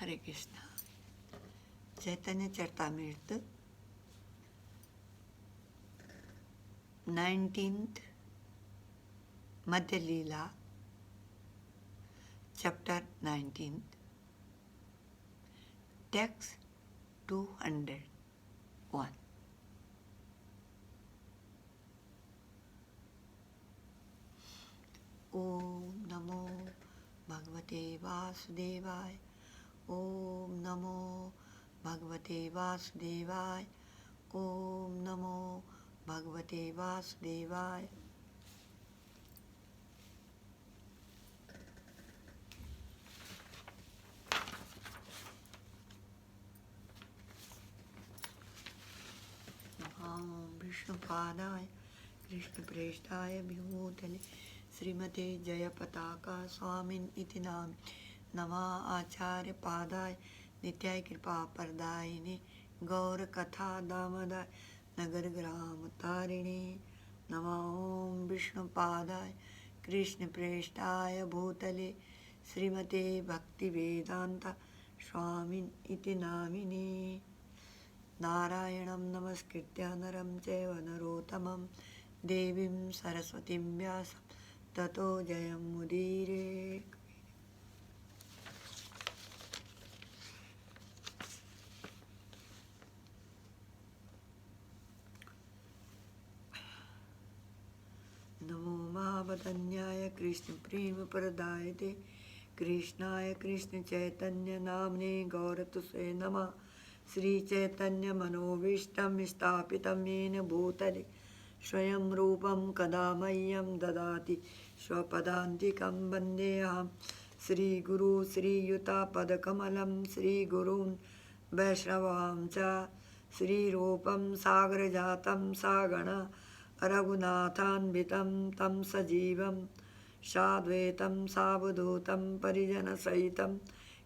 Hare Krishna. Chaitanya Charitamrita, 19th Madhya Leela, chapter 19th, text 201. Om Namo Bhagavate Vasudevaya. Om Namo Bhagavate Vasudevaya. Om Namo Bhagavate Vasudevaya. Om Vishnupadaya Krishna Preshthaya Bhutale Srimate Jayapataka Swamin iti Nami Nama Acharya Padaya Nityaya Kripa Pardayini Gaura Katha Damadaya Nagar Gram Tarini Nama Om Vishnupadaya Krishna Preshthaya Bhutale Srimate Bhakti Vedanta Swamin iti Namini Narayanam Namaskritya Naram Chaiva Narottamam Devim Saraswatim Vyasam Tato Jayam Mudire. Namo Mahabhadanyaya Krishna Prema Paradayate Krishnaya Krishna Chaitanya Namne Gauratuse Nama Sri Chaitanya Manovishtam Stapitam Yena Bhutale Swayam Rupam Kadamayyam Dadati Swapadantikam Bandeham Sri Guru Sri Yuta Padakamalam Sri Gurun Vaishnavam Cha Sri Rupam Sagrajatam Sagana Raghunathanvitam Tam Sajivam Sadvaitam Savadhutam Parijana Sahitam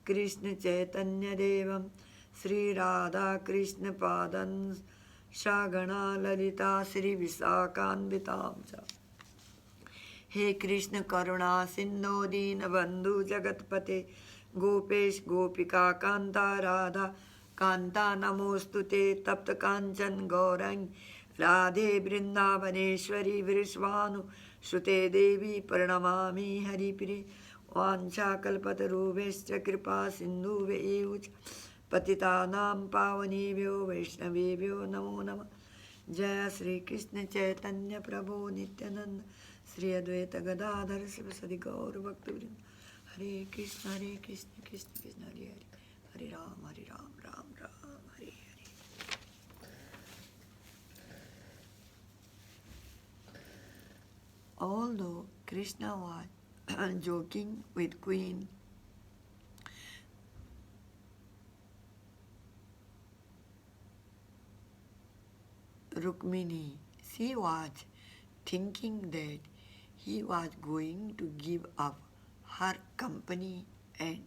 Krishna Chaitanya Devam Sri Radha Krishna Padan Shagana Lalita Sri Visakanvitam Cha. He Krishna Karuna Sindhu Dina Bandhu Jagatpate Gopesh Gopika Kanta Radha Kanta Namostute Tapta Kanchan Gaurang Radhe Vrindavaneshwari Vrishvanu Sute Devi Pranamami Haripri Vancha Kalpatarubhescha Kripa Sindhu Veuch Patitanam Pavanebhyo Vaishnavebhyo Namo Namah. Jaya Sri Krishna Chaitanya Prabhu Nityananda Sri Advaita Gadadhar Sivasadi Gaur Bhaktivinoda. Hare Krishna Krishna Krishna Hare Hare Hare Ram Ram Ram Hare Hare. Although Krishna was joking with Queen Rukmini, she was thinking that he was going to give up her company, and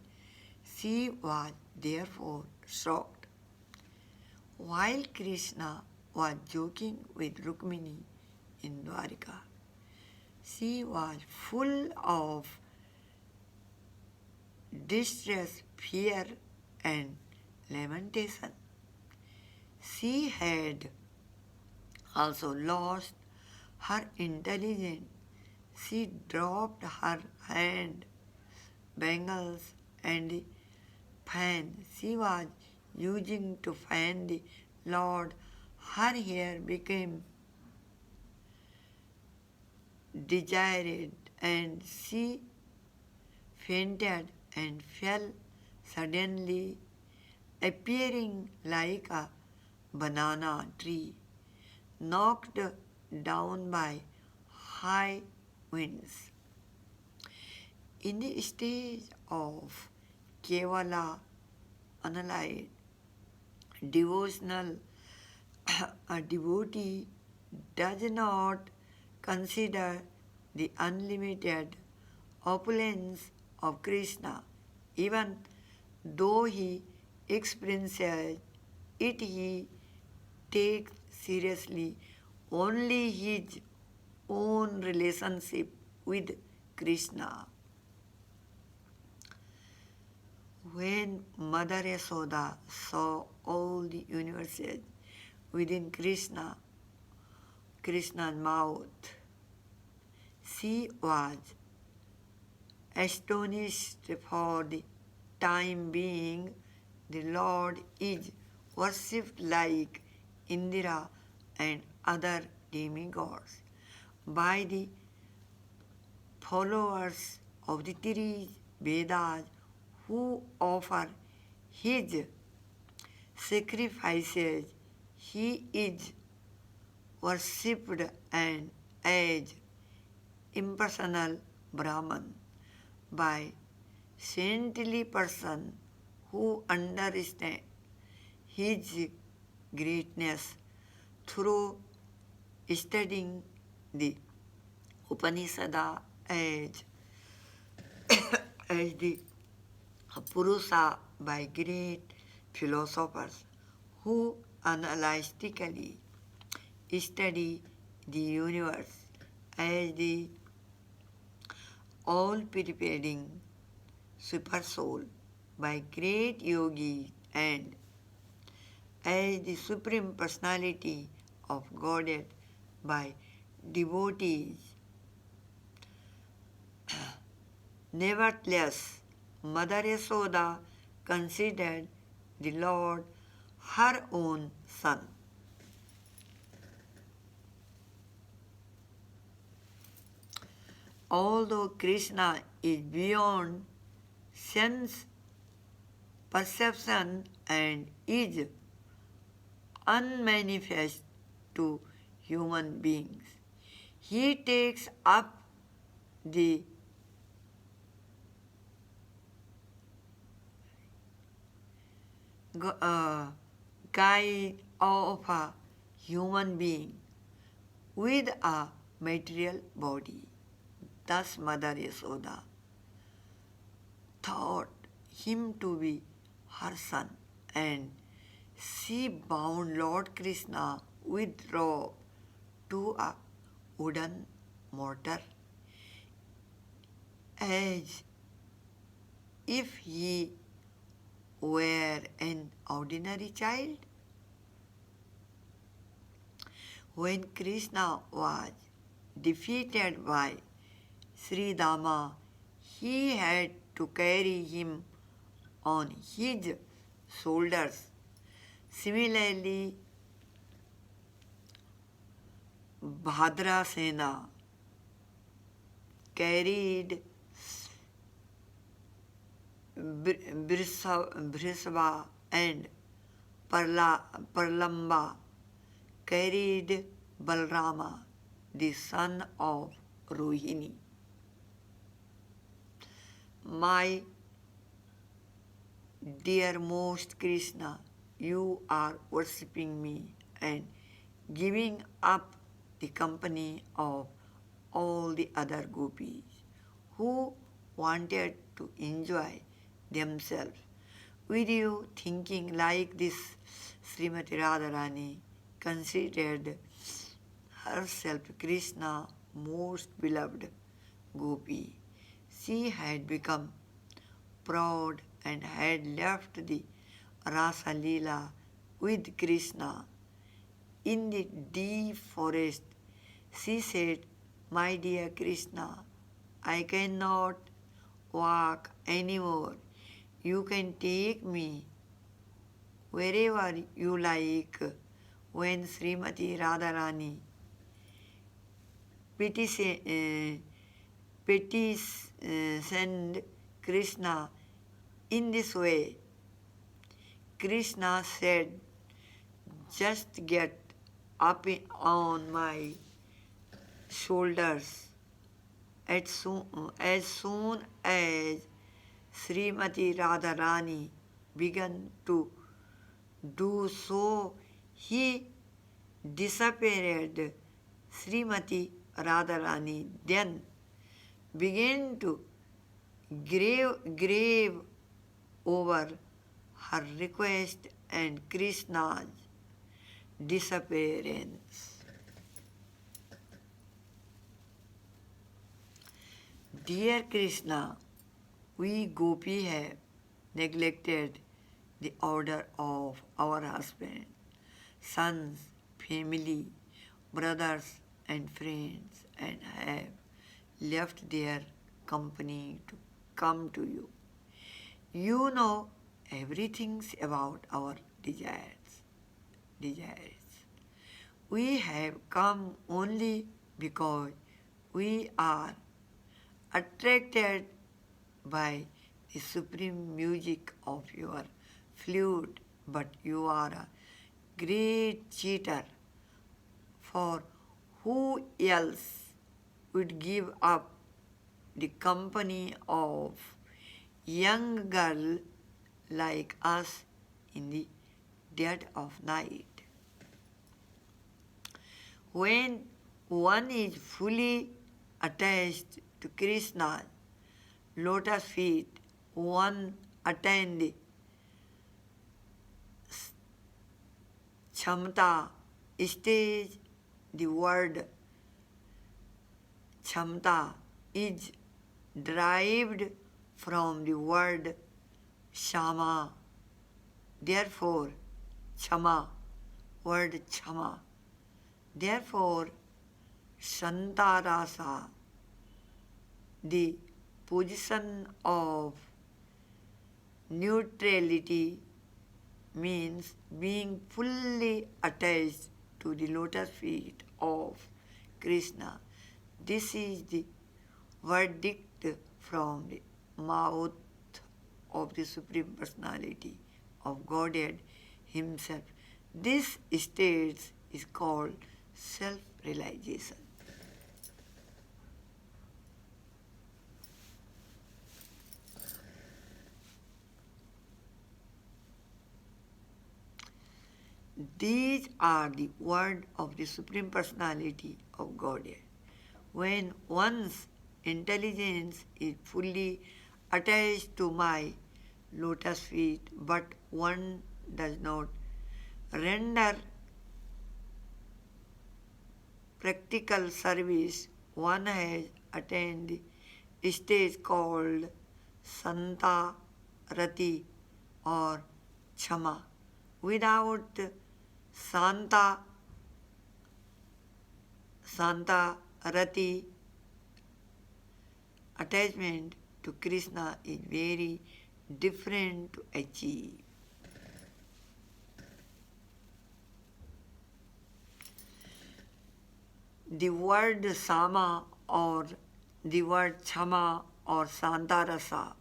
she was therefore shocked. While Krishna was joking with Rukmini in Dwarika, she was full of distress, fear, and lamentation. She had also lost her intelligence. She dropped her hand, bangles, and the fan she was using to fan the Lord. Her hair became desired, and she fainted and fell suddenly, appearing like a banana tree knocked down by high winds. In the stage of Kevala analyzed devotional, a devotee does not consider the unlimited opulence of Krishna, even though he experiences it. He takes seriously only his own relationship with Krishna. When Mother Yasoda saw all the universes within Krishna's mouth, she was astonished. For the time being. The Lord is worshipped like Indra and other demigods by the followers of the three Vedas who offer his sacrifices. He is worshipped and as impersonal Brahman by saintly person who understand his greatness through studying the Upanishad as, as the Purusha by great philosophers who analytically study the universe as the all-pervading supersoul by great yogis and as the supreme personality of Godhead by devotees. Nevertheless, Mother Yasoda considered the Lord her own son. Although Krishna is beyond sense perception and is unmanifest to human beings, he takes up the guide of a human being with a material body. Thus Mother Yasoda thought him to be her son, and she bound Lord Krishna with rope to a wooden mortar as if he were an ordinary child. When Krishna was defeated by Sri Dama, he had to carry him on his shoulders. Similarly, Bhadrasena carried Brisava and Parlamba carried Balrama, the son of Rohini. My dearmost Krishna, you are worshipping me and giving up the company of all the other gopis who wanted to enjoy themselves with you. Thinking like this, Srimati Radharani considered herself Krishna's most beloved gopi. She had become proud and had left the Rasa Leela with Krishna. In the deep forest, she said, "My dear Krishna, I cannot walk anymore. You can take me wherever you like." When Srimati Radharani petitioned Krishna in this way, Krishna said, "Just get up on my shoulders." As soon as Srimati Radharani began to do so, he disappeared. Srimati Radharani then began to grieve over her request and Krishna's disappearance. Dear Krishna, we gopi have neglected the order of our husband, sons, family, brothers, and friends, and have left their company to come to you. You know everything about our desires. We have come only because we are attracted by the supreme music of your flute, but you are a great cheater, for who else would give up the company of young girl like us in the dead of night? When one is fully attached to Krishna's lotus feet, one attains the Chamta stage. The word Chamta is derived from the word Shama. Therefore, Chama, word Chama. Therefore, Santarasa, the position of neutrality, means being fully attached to the lotus feet of Krishna. This is the verdict from the mouth of the Supreme Personality of Godhead Himself. This state is called self-realization. These are the words of the Supreme Personality of Godhead. When one's intelligence is fully attached to my lotus feet, but one does not render practical service, one has attained the stage called Santa Rati or Chama. Without Santa Rati, attachment to Krishna is very different to achieve. The word Sama or the word Chama or Santarasa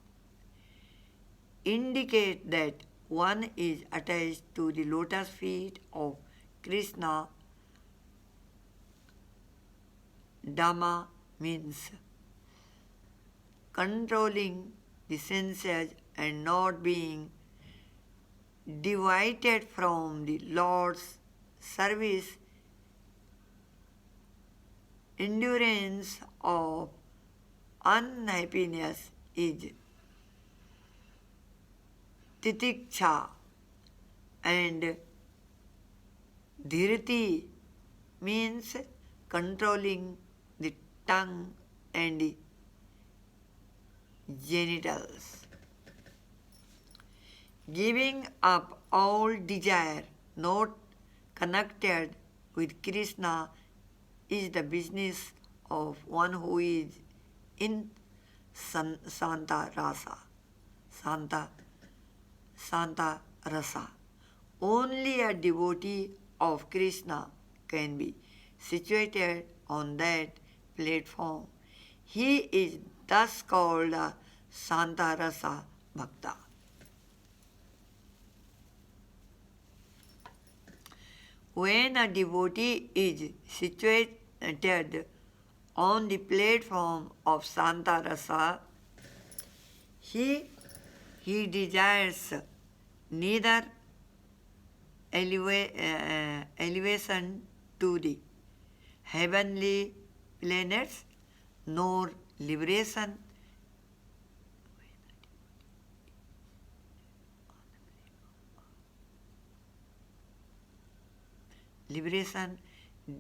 indicate that one is attached to the lotus feet of Krishna. Dhamma means controlling the senses and not being divided from the Lord's service. Endurance of unhappiness is titiksha, and dhirti means controlling the tongue and the genitals. Giving up all desire not connected with Krishna is the business of one who is in Santa Rasa. Santa Rasa. Only a devotee of Krishna can be situated on that platform. He is thus called a Santa Rasa Bhakta. When a devotee is situated on the platform of Santa Rasa, he desires neither elevation to the heavenly planets nor liberation.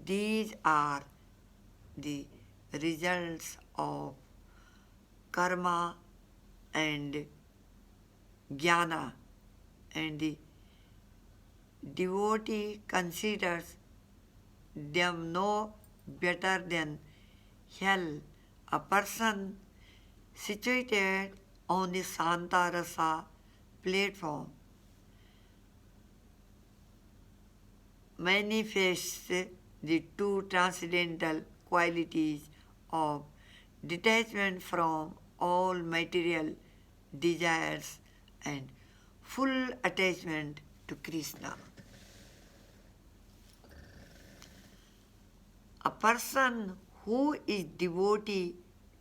These are the results of karma and jnana, and the devotee considers them no better than hell. A person situated on the Santarasa platform manifests the two transcendental qualities of detachment from all material desires and full attachment to Krishna. A person who is devotee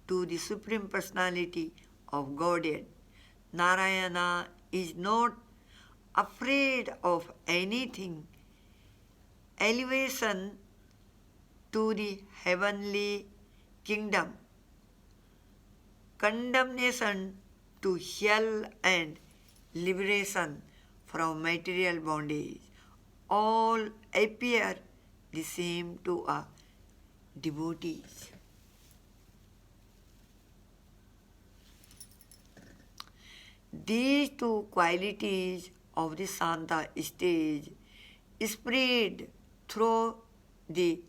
to the Supreme Personality of Godhead, Narayana, is not afraid of anything. Elevation to the heavenly kingdom, condemnation to hell, and liberation from material bondage all appear the same to a devotee. These two qualities of the Santa stage spread through the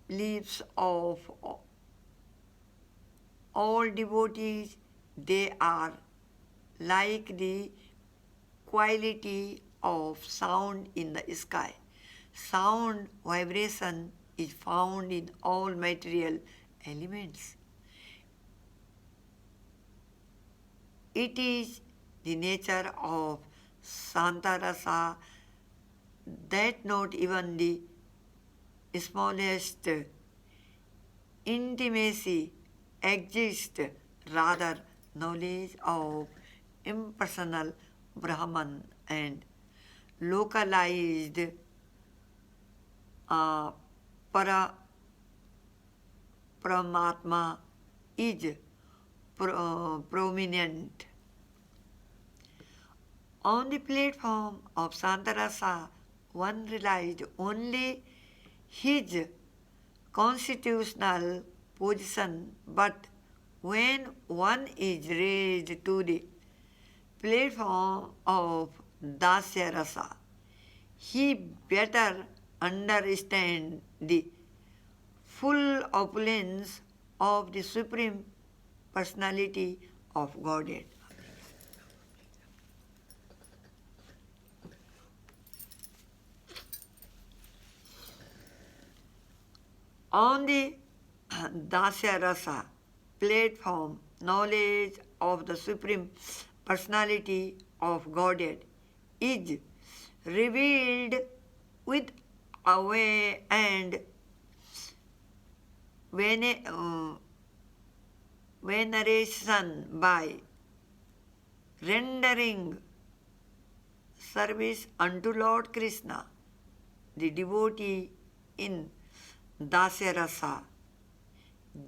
lives of all devotees. They are like the quality of sound in the sky. Sound vibration is found in all material elements. It is the nature of Santarasa that not even the smallest intimacy exists, rather knowledge of impersonal Brahman and localized para Paramatma is prominent. On the platform of Santarasa, one realized only his constitutional position, but when one is raised to the platform of Dasya Rasa, he better understands the full opulence of the Supreme Personality of Godhead. On the Dasya Rasa platform, knowledge of the Supreme Personality of Godhead is revealed with awe and veneration by rendering service unto Lord Krishna. The devotee in Dasya Rasa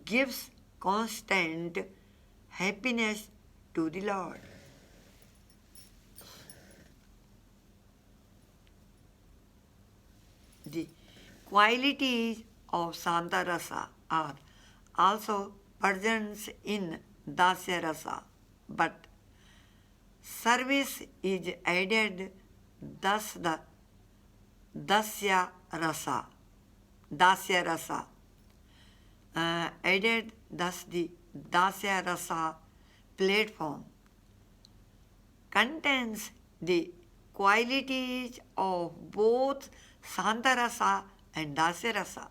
gives constant happiness to the Lord. The qualities of Santa Rasa are also present in Dasya Rasa, but service is added, thus the Dasya Rasa. Dasya Rasa added, thus the Dasya Rasa platform contains the qualities of both Santarasa and Dasya Rasa.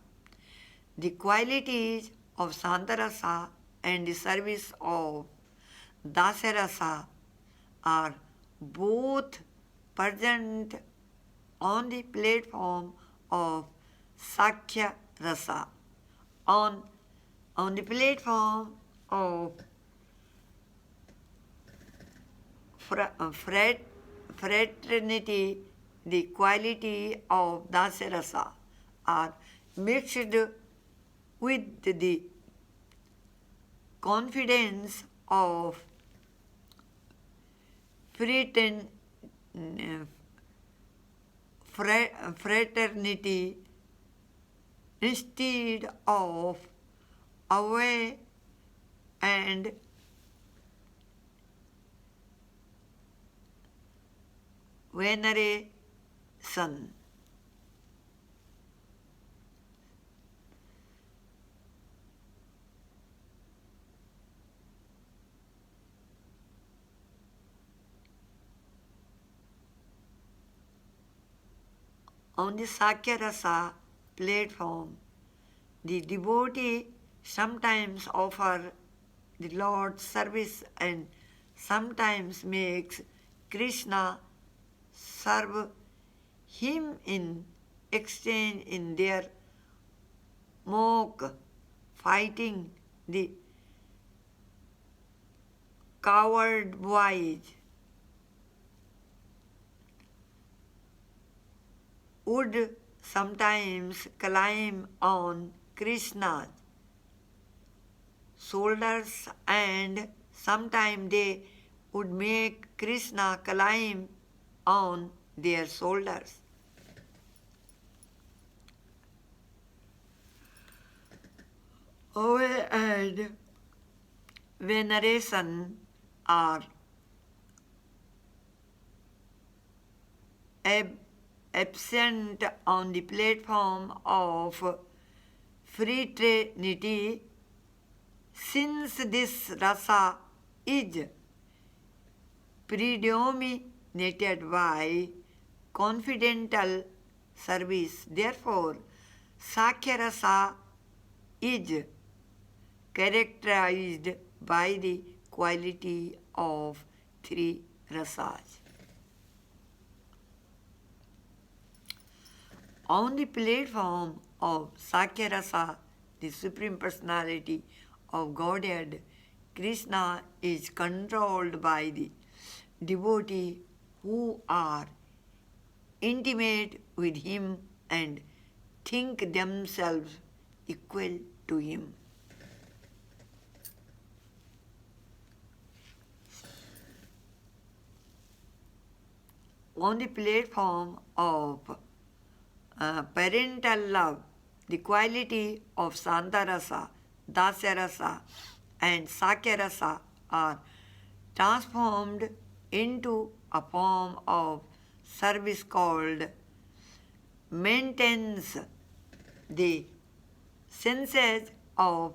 The qualities of Santarasa and the service of Dasya Rasa are both present on the platform of Sakhya Rasa. On the platform of fraternity, the quality of Dasya Rasa are mixed with the confidence of fraternity instead of away and veneration. On the Sakyarasa platform, the devotee sometimes offers the Lord's service and sometimes makes Krishna serve him in exchange in their mock fighting the coward boys would sometimes climb on Krishna's shoulders and sometimes they would make Krishna climb on their shoulders. Awe and veneration are absent on the platform of fraternity, since this rasa is predominated by confidential service. Therefore, Sakya rasa is characterized by the quality of three rasas. On the platform of Sakya rasa, the Supreme Personality of Godhead, Krishna is controlled by the devotee who are intimate with him and think themselves equal to him. On the platform of parental love, the quality of Santarasa, Dasyarasa, and Sakyarasa are transformed into a form of service called maintenance. The senses of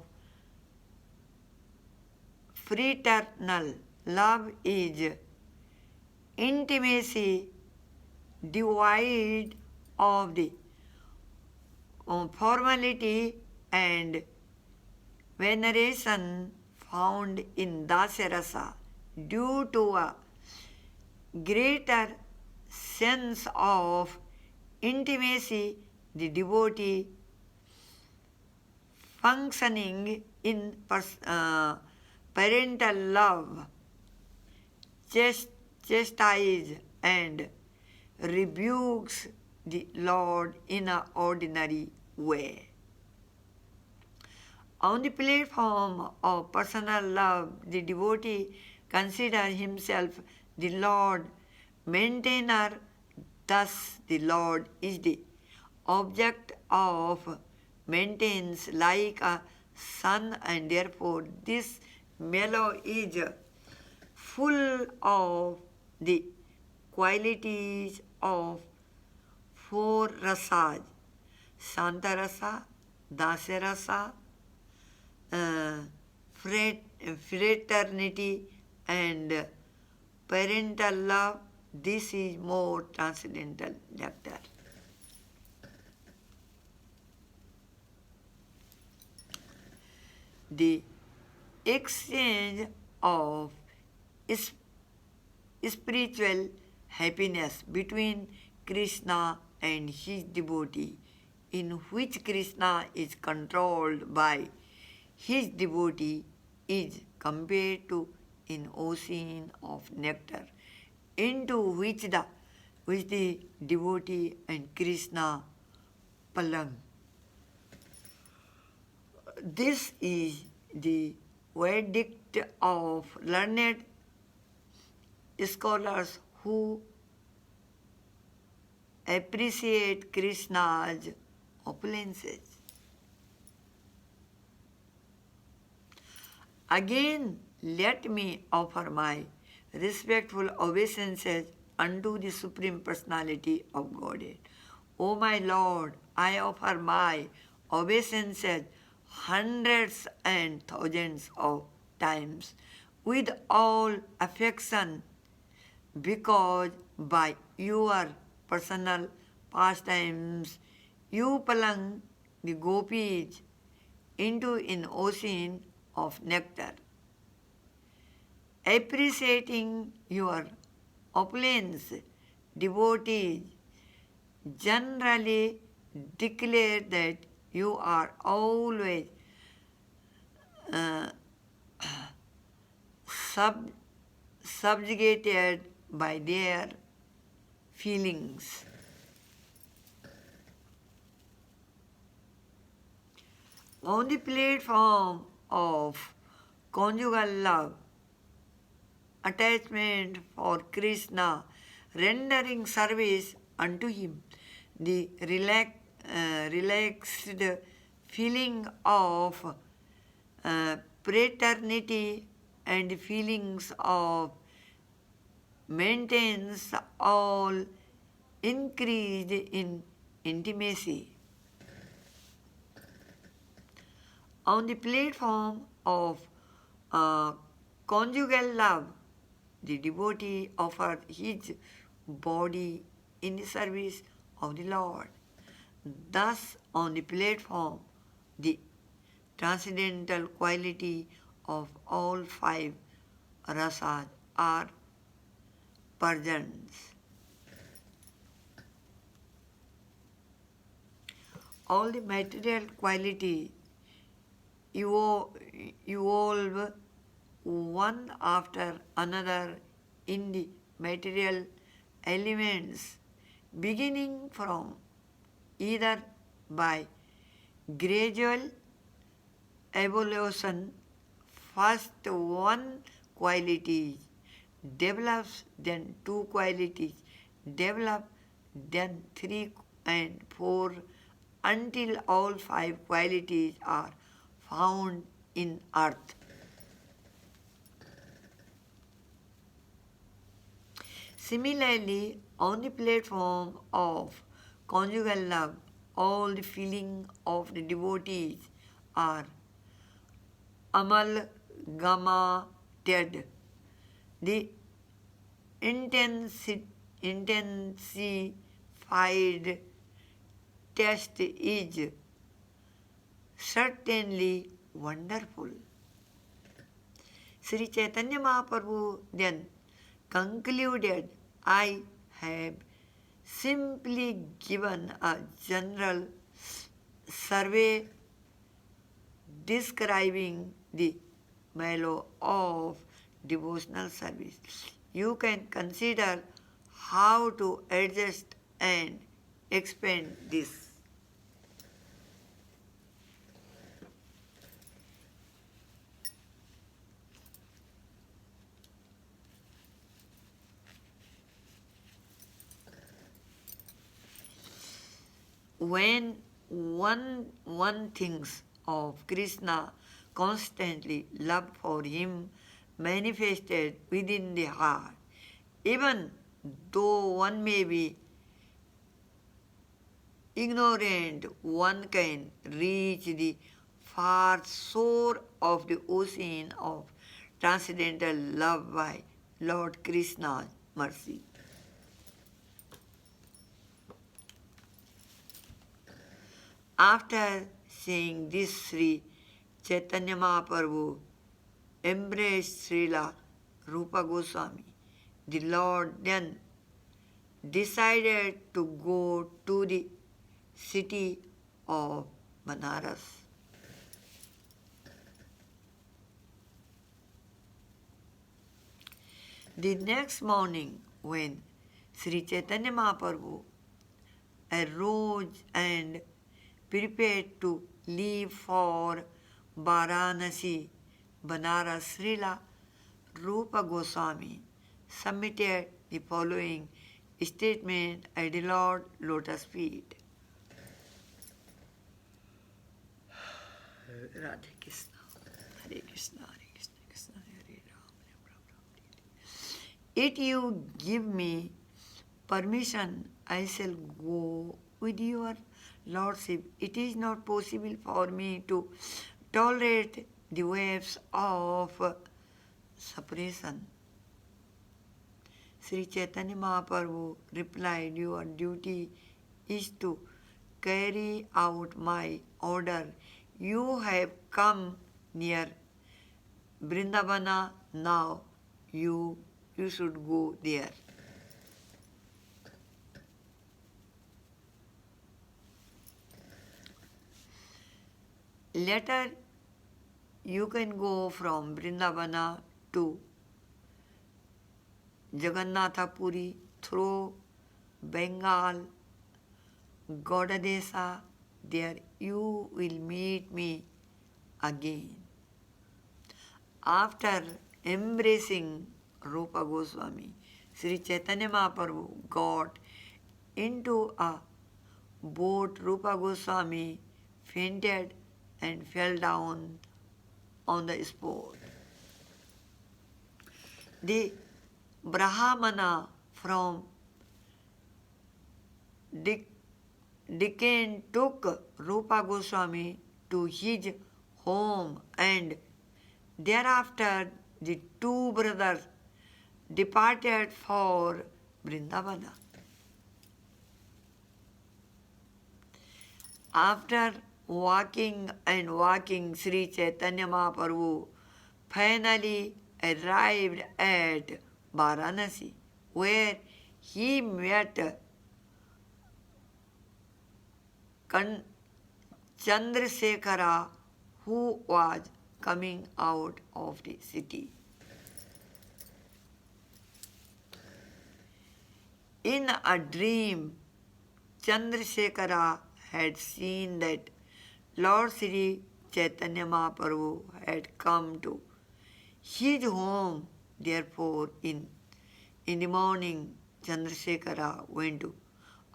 fraternal love is intimacy devoid of the formality and veneration found in Dasyarasa due to a greater sense of intimacy, the devotee functioning in parental love chastises and rebukes the Lord in an ordinary way. On the platform of personal love, the devotee considers himself the Lord maintainer. Thus, the Lord is the object of maintenance like a son, and therefore this mellow is full of the qualities of four rasas: Santarasa, Dasyarasa, fraternity, and parental love. This is more transcendental nectar. The exchange of spiritual happiness between Krishna and his devotee, in which Krishna is controlled by his devotee, is compared to an ocean of nectar into which the devotee and Krishna plunge. This is the verdict of learned scholars who appreciate Krishna's opulences. Again, let me offer my respectful obeisances unto the Supreme Personality of Godhead. O my Lord, I offer my obeisances hundreds and thousands of times with all affection, because by your personal pastimes you plunged the gopis into an ocean of nectar. Appreciating your opulence, devotees generally declare that you are always uh, sub- subjugated by their feelings. On the platform of conjugal love, attachment for Krishna, rendering service unto him, the relaxed feeling of fraternity and feelings of maintenance all increased in intimacy. On the platform of uh, conjugal love, the devotee offered his body in the service of the Lord. Thus, on the platform, the transcendental quality of all five rasas are present. All the material qualities evolve one after another in the material elements, beginning from either by gradual evolution. First one quality develops, then two qualities develop, then three and four, until all five qualities are found in earth. Similarly, on the platform of conjugal love, all the feeling of the devotees are amalgamated. The intensified test is certainly wonderful. Sri Chaitanya Mahaprabhu then concluded, I have simply given a general survey describing the mellow of devotional service. You can consider how to adjust and expand this. When one thinks of Krishna constantly, love for him manifested within the heart, even though one may be ignorant, one can reach the far shore of the ocean of transcendental love by Lord Krishna's mercy. After saying this, Sri Chaitanya Mahaprabhu embraced Srila Rupa Goswami. The Lord then decided to go to the city of Banaras. The next morning, when Sri Chaitanya Mahaprabhu arose and prepared to leave for Varanasi, Banaras, Srila Rupa Goswami submitted the following statement at the Lord Lotus feet. Radhe Krishna, Hare Krishna, Hare Krishna. If you give me permission, I shall go with your lordship. It is not possible for me to tolerate the waves of suppression. Sri Chaitanya Mahaprabhu replied, your duty is to carry out my order. You have come near Vrindavana, now you should go there. Later, you can go from Vrindavana to Jagannathapuri through Bengal, Gaudadesa. There you will meet me again. After embracing Rupa Goswami, Sri Chaitanya Mahaprabhu got into a boat. Rupa Goswami fainted and fell down on the spot. The Brahmana from Deccan took Rupa Goswami to his home, and thereafter the two brothers departed for Vrindavana. After walking and walking, Sri Chaitanya Mahaprabhu finally arrived at Varanasi, where he met Chandrasekhara, who was coming out of the city. In a dream, Chandrasekhara had seen that Lord Sri Chaitanya Mahaprabhu had come to his home. Therefore, in the morning, Chandrasekhara went to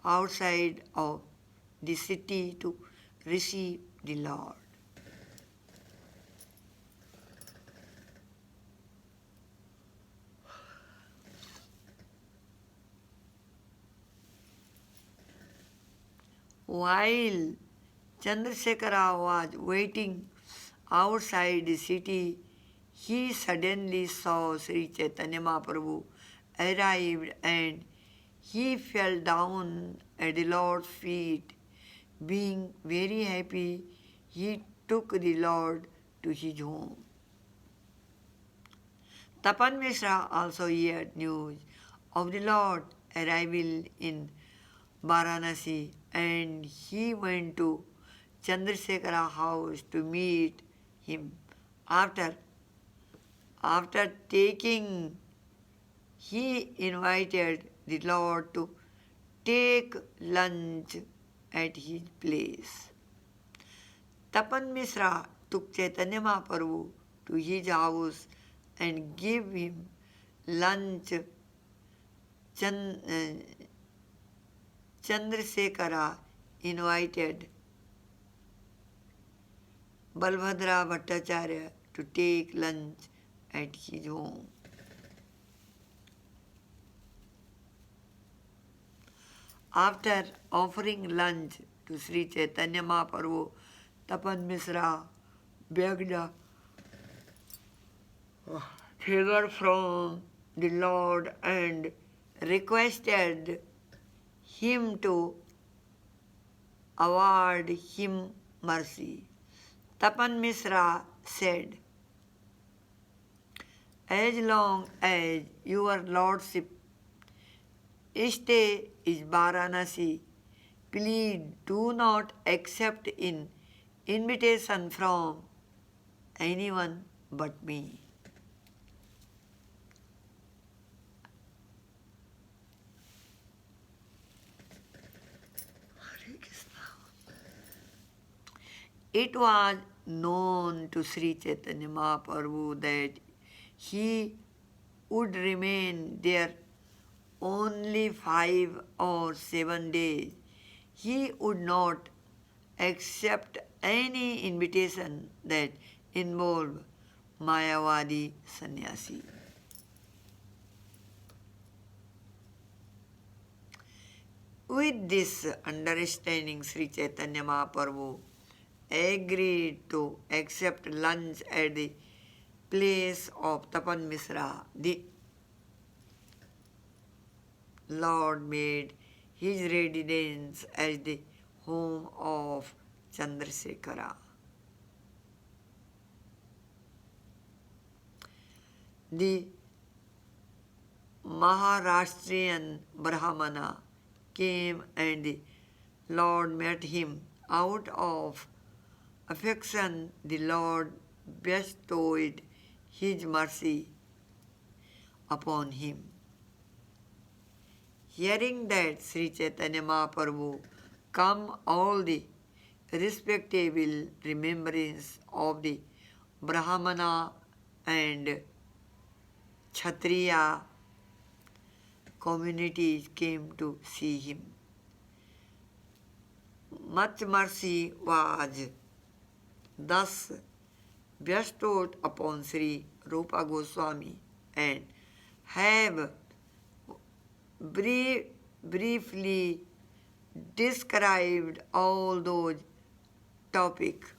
outside of the city to receive the Lord. While Chandrasekhara was waiting outside the city, he suddenly saw Sri Chaitanya Mahaprabhu arrived, and he fell down at the Lord's feet. Being very happy, he took the Lord to his home. Tapan Mishra also heard news of the Lord arrival in Varanasi, and he went to Chandrasekhara's house to meet him. After taking, he invited the Lord to take lunch at his place. Tapan Mishra took Chaitanya Mahaprabhu to his house and gave him lunch. Chandrasekhara invited Balbhadra Bhattacharya to take lunch at his home. After offering lunch to Sri Chaitanya Mahaprabhu, Tapan Mishra begged a favor from the Lord and requested him to award him mercy. Tapan Mishra said, as long as your lordship stay is Varanasi, please do not accept an invitation from anyone but me. It was known to Sri Chaitanya Mahaprabhu that he would remain there only 5 or 7 days. He would not accept any invitation that involved Mayavadi sannyasi. With this understanding, Sri Chaitanya Mahaprabhu agreed to accept lunch at the place of Tapan Misra. The Lord made his residence as the home of Chandrasekhara. The Maharashtrian Brahmana came and the Lord met him. Out of affection, the Lord bestowed his mercy upon him. Hearing that Sri Chaitanya Mahaprabhu come all the respectable remembrance of the Brahmana and Kshatriya communities came to see him. Much mercy was thus bestowed upon Sri Rupa Goswami, and have briefly described all those topics.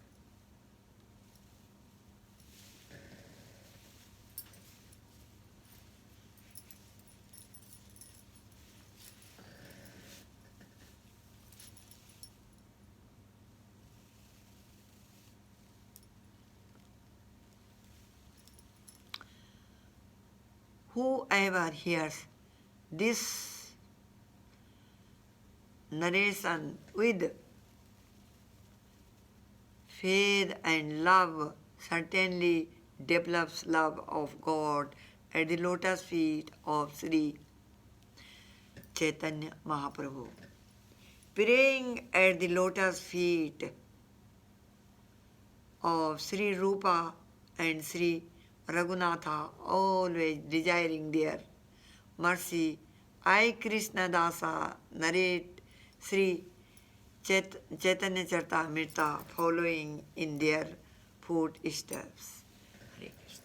Whoever hears this narration with faith and love certainly develops love of God at the lotus feet of Sri Chaitanya Mahaprabhu. Praying at the lotus feet of Sri Rupa and Sri Raghunatha, always desiring their mercy, I Krishna Dasa narrate Sri Chaitanya Charitamrita following in their footsteps. Hare Krishna.